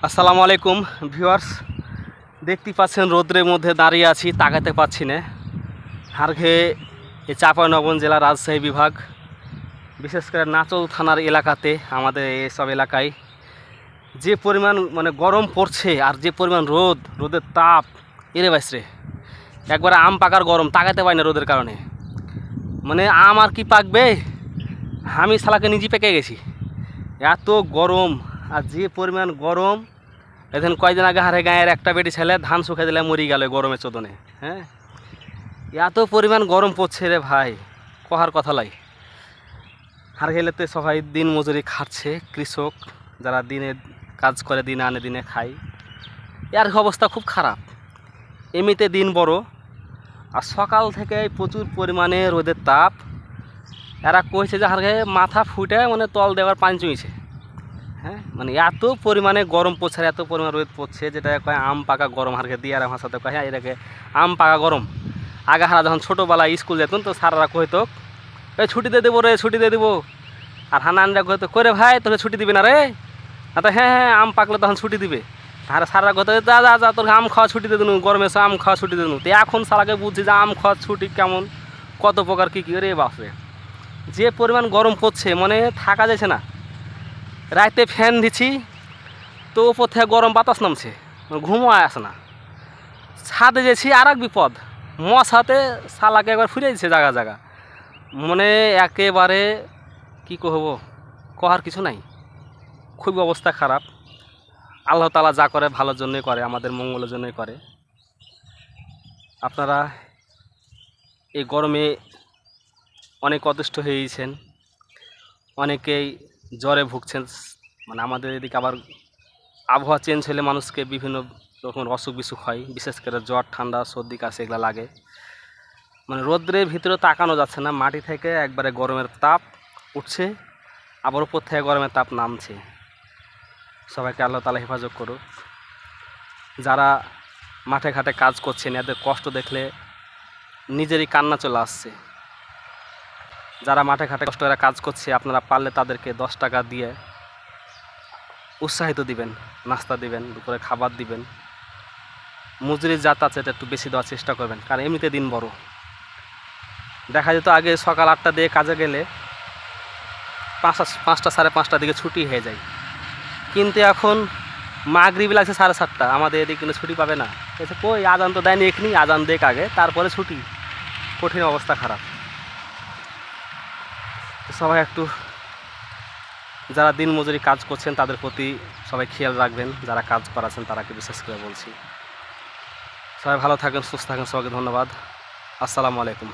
আসসালামু আলাইকুম ভিউয়ার্স, দেখতে পাচ্ছেন রোদ্রের মধ্যে দাঁড়িয়ে আছি, তাকাতে পাচ্ছি না। হারঘে এই চাঁপাইনবাবগঞ্জ জেলা রাজশাহী বিভাগ, বিশেষ করে নাচল থানার এলাকাতে, আমাদের এসব এলাকায় যে পরিমাণ গরম পড়ছে আর যে পরিমাণ রোদের তাপ, এরে বাইসরে একবারে আম পাকার গরম, তাকাতে পারি না রোদের কারণে। আম আর কি পাকবে, আমি শালাকে নিজে পেকে গেছি, এত গরম। আর যে পরিমাণ গরম, এখন কয়েকদিন আগে হারে গাঁয়ের একটা বেটি ছেলে ধান শুকিয়ে দিলে মরি গেল গরমের চোদনে। হ্যাঁ, এত পরিমাণ গরম পড়ছে রে ভাই, কহার কথা লাই। হার গেলেতে সবাই দিন মজুরি খাচ্ছে, কৃষক যারা দিনে কাজ করে, দিনে আনে দিনে খায়, এর অবস্থা খুব খারাপ। এমনিতে দিন বড়, আর সকাল থেকে প্রচুর পরিমাণে রোদের তাপ। এরা কইছে যে হার গায়ে মাথা ফুটে তল দেওয়ার পানি চুইছে। হ্যাঁ, এত পরিমাণে গরম পড়ছে, এত পরিমাণ রোদ পড়ছে, যেটা কয় আম পাকা গরম। হারকে দিয়ে আর ভাষাতে কয় হ্যাঁ এটাকে আম পাকা গরম। আগে হারা যখন ছোটোবেলায় স্কুল যেতুন তো স্যাররা কইতো এই ছুটি দিয়ে দেবো রে, ছুটি দিয়ে দেবো। আর হানানরা কইতো করে ভাই তোকে ছুটি দিবে না রে, তো হ্যাঁ হ্যাঁ আম পাকলে তখন ছুটি দিবে। আর স্যাররা কইতো যা যা যা তোর আম খাওয়া ছুটি দিয়ে দেবো, গরমে আম খাওয়া ছুটি দিয়ে দেবো। তো এখন সারাকে বুঝছি যে আম খাওয়া ছুটি কেমন, কত প্রকার কী কী রে বাপরে। যে পরিমাণ গরম পড়ছে থাকা যাচ্ছে না। রাতে ফ্যান দিচ্ছি তো উপর থেকে গরম বাতাস নামছে, ঘুমও আসে না। ছাদে যেছি আর এক বিপদ, মশাতে শালাকে একবার ফুরে দিচ্ছে জায়গা জায়গা। একেবারে কী কহবো, কহার কিছু নাই, খুবই অবস্থা খারাপ। আল্লাহ তাআলা যা করে ভালোর জন্যই করে, আমাদের মঙ্গলের জন্যই করে। আপনারা এই গরমে অনেক অতিষ্ঠ হয়ে গেছেন, অনেকেই জ্বরে ভুগছেন। আমাদের এদিকে আবার আবহাওয়া চেঞ্জ হলে মানুষকে বিভিন্ন রকমের অসুখ বিসুখ হয়, বিশেষ করে জ্বর, ঠান্ডা, সর্দি, কাশি এগুলো লাগে। রোদ্রের ভিতরে তাকানো যাচ্ছে না, মাটি থেকে একবারে গরমের তাপ উঠছে, আবার উপর থেকে গরমের তাপ নামছে। সবাইকে আল্লাহ তাআলা হেফাজত করুক। যারা মাঠে ঘাটে কাজ করছেন, এদের কষ্ট দেখলে নিজেরই কান্না চলে আসছে। যারা মাঠে ঘাটে কষ্ট করে কাজ করছে, আপনারা পারলে তাদেরকে 10 টাকা দিয়ে উৎসাহিত দিবেন, নাস্তা দিবেন, দুপুরে খাবার দিবেন। মজুরির জাত আছে এটা একটু বেশি দেওয়ার চেষ্টা করবেন, কারণ এমনিতে দিন বড়। দেখা যেত আগে সকাল 8টা দিয়ে কাজে গেলে 5টা সাড়ে 5টার দিকে ছুটি হয়ে যায়, কিন্তু এখন মাগরিব লাগছে 7:30। আমাদের এদিকে কিন্তু ছুটি পাবে না। কই আজান তো দেয়নি, এখনই আজান দেখ আগে, তারপরে ছুটি। কঠিন অবস্থা খারাপ। সবাই একটু যারা দিন মজুরি কাজ করছেন তাদের প্রতি সবাই খেয়াল রাখবেন, যারা কাজ করাচ্ছেন তারাকে বিশেষ করে বলছি। সবাই ভালো থাকেন, সুস্থ থাকেন, সবাইকে ধন্যবাদ। আসসালামু আলাইকুম।